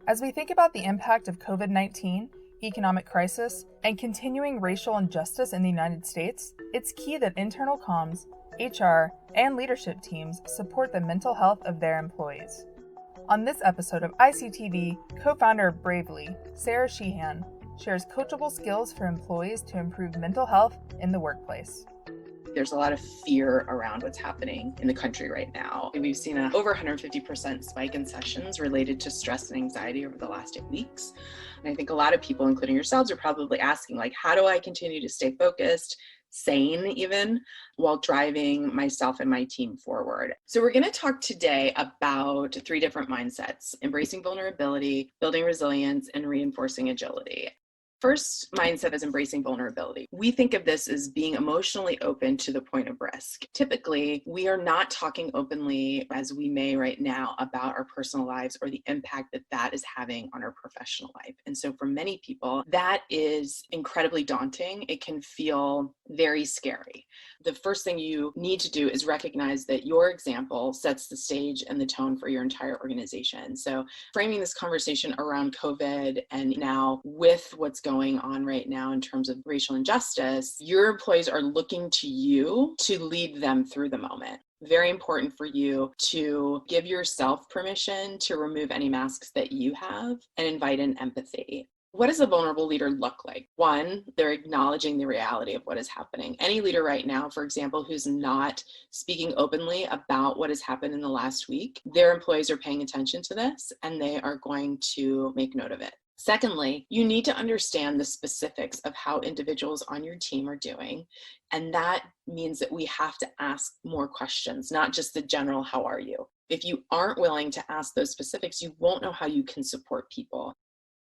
As we think about the impact of COVID-19, economic crisis, and continuing racial injustice in the United States, it's key that internal comms, HR, and leadership teams support the mental health of their employees. On this episode of ICTV, co-founder of Bravely, Sarah Sheehan, shares coachable skills for employees to improve mental health in the workplace. There's a lot of fear around what's happening in the country right now. We've seen an over 150% spike in sessions related to stress and anxiety over the last 8 weeks. And I think a lot of people, including yourselves, are probably asking, how do I continue to stay focused, sane even, while driving myself and my team forward? So we're going to talk today about 3 different mindsets: embracing vulnerability, building resilience, and reinforcing agility. First mindset is embracing vulnerability. We think of this as being emotionally open to the point of risk. Typically, we are not talking openly, as we may right now, about our personal lives or the impact that that is having on our professional life. And so for many people, that is incredibly daunting. It can feel very scary. The first thing you need to do is recognize that your example sets the stage and the tone for your entire organization. So framing this conversation around COVID and now with what's going on right now in terms of racial injustice, your employees are looking to you to lead them through the moment. Very important for you to give yourself permission to remove any masks that you have and invite in empathy. What does a vulnerable leader look like? 1, they're acknowledging the reality of what is happening. Any leader right now, for example, who's not speaking openly about what has happened in the last week, their employees are paying attention to this and they are going to make note of it. Secondly, you need to understand the specifics of how individuals on your team are doing. And that means that we have to ask more questions, not just the general, how are you? If you aren't willing to ask those specifics, you won't know how you can support people.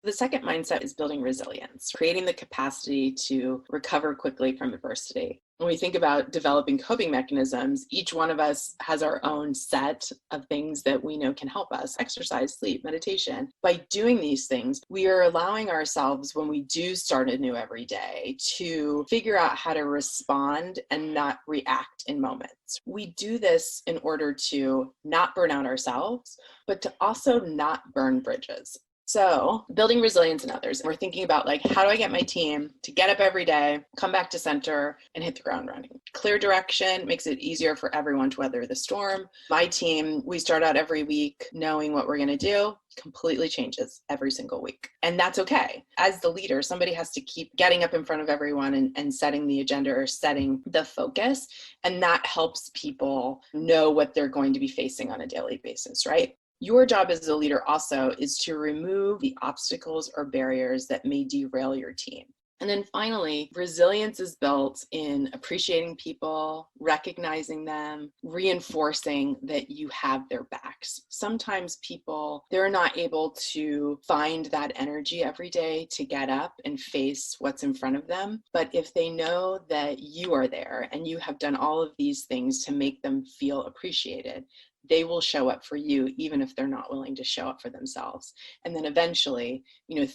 The second mindset is building resilience, creating the capacity to recover quickly from adversity. When we think about developing coping mechanisms, each one of us has our own set of things that we know can help us: exercise, sleep, meditation. By doing these things, we are allowing ourselves, when we do start anew every day, to figure out how to respond and not react in moments. We do this in order to not burn out ourselves, but to also not burn bridges. So building resilience in others. We're thinking about how do I get my team to get up every day, come back to center, and hit the ground running? Clear direction makes it easier for everyone to weather the storm. My team, we start out every week knowing what we're going to do. Completely changes every single week. And that's okay. As the leader, somebody has to keep getting up in front of everyone and setting the agenda or setting the focus. And that helps people know what they're going to be facing on a daily basis, right? Your job as a leader also is to remove the obstacles or barriers that may derail your team. And then finally, resilience is built in appreciating people, recognizing them, reinforcing that you have their backs. Sometimes people, they're not able to find that energy every day to get up and face what's in front of them. But if they know that you are there and you have done all of these things to make them feel appreciated, they will show up for you, even if they're not willing to show up for themselves. And then eventually,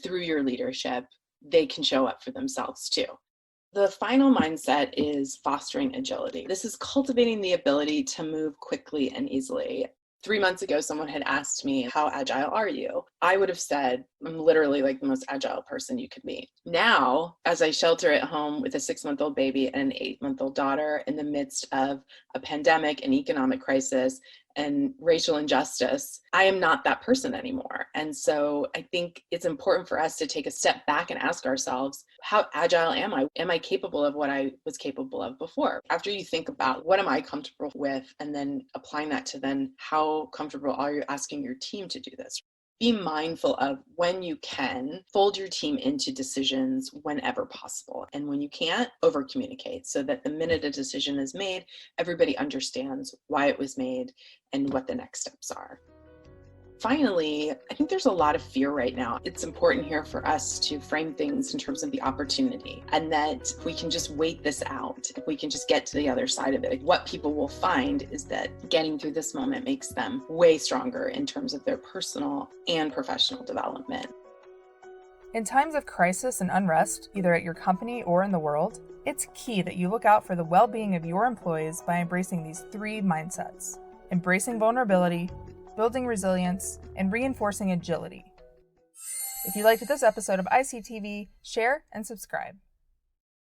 through your leadership, they can show up for themselves too. The final mindset is fostering agility. This is cultivating the ability to move quickly and easily. 3 months ago, someone had asked me, how agile are you? I would have said, I'm literally the most agile person you could meet. Now, as I shelter at home with a 6-month-old baby and an 8-month-old daughter in the midst of a pandemic and economic crisis and racial injustice, I am not that person anymore. And so I think it's important for us to take a step back and ask ourselves, how agile am I? Am I capable of what I was capable of before? After you think about what am I comfortable with, and then applying that to then how comfortable are you asking your team to do this? Be mindful of, when you can, fold your team into decisions whenever possible. And when you can't, over communicate so that the minute a decision is made, everybody understands why it was made and what the next steps are. Finally, I think there's a lot of fear right now. It's important here for us to frame things in terms of the opportunity, and that if we can just wait this out, if we can just get to the other side of it, what people will find is that getting through this moment makes them way stronger in terms of their personal and professional development. In times of crisis and unrest, either at your company or in the world, it's key that you look out for the well-being of your employees by embracing these 3 mindsets: embracing vulnerability, building resilience, and reinforcing agility. If you liked this episode of ICTV, share and subscribe.